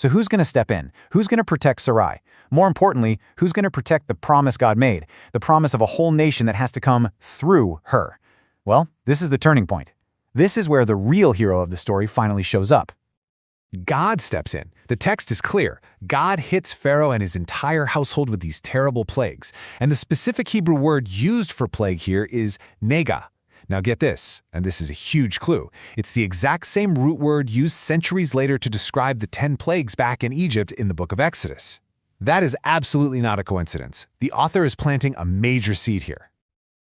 So who's going to step in? Who's going to protect Sarai? More importantly, who's going to protect the promise God made, the promise of a whole nation that has to come through her? Well, this is the turning point. This is where the real hero of the story finally shows up. God steps in. The text is clear. God hits Pharaoh and his entire household with these terrible plagues. And the specific Hebrew word used for plague here is nega. Now get this, and this is a huge clue. It's the exact same root word used centuries later to describe the 10 plagues back in Egypt in the book of Exodus. That is absolutely not a coincidence. The author is planting a major seed here.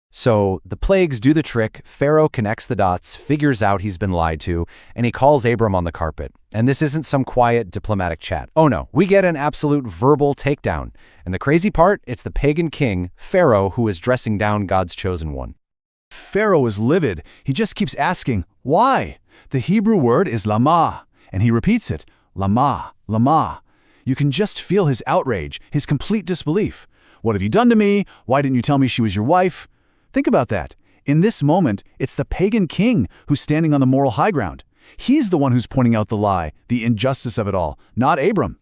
So the plagues do the trick, Pharaoh connects the dots, figures out he's been lied to, and he calls Abram on the carpet. And this isn't some quiet diplomatic chat. Oh no, we get an absolute verbal takedown. And the crazy part, it's the pagan king, Pharaoh, who is dressing down God's chosen one. Pharaoh is livid. He just keeps asking, why? The Hebrew word is lama, and he repeats it, lama, lama. You can just feel his outrage, his complete disbelief. What have you done to me? Why didn't you tell me she was your wife? Think about that. In this moment, it's the pagan king who's standing on the moral high ground. He's the one who's pointing out the lie, the injustice of it all, not Abram.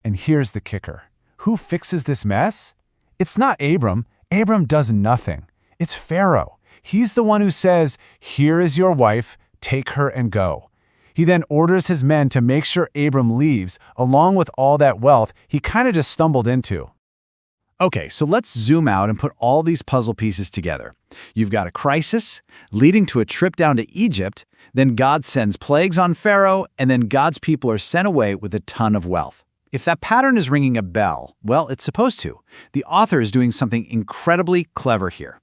And here's the kicker. Who fixes this mess? It's not Abram. Abram does nothing. It's Pharaoh. He's the one who says, "Here is your wife, take her and go." He then orders his men to make sure Abram leaves, along with all that wealth he kind of just stumbled into. Okay, so let's zoom out and put all these puzzle pieces together. You've got a crisis leading to a trip down to Egypt, then God sends plagues on Pharaoh, and then God's people are sent away with a ton of wealth. If that pattern is ringing a bell, well, it's supposed to. The author is doing something incredibly clever here.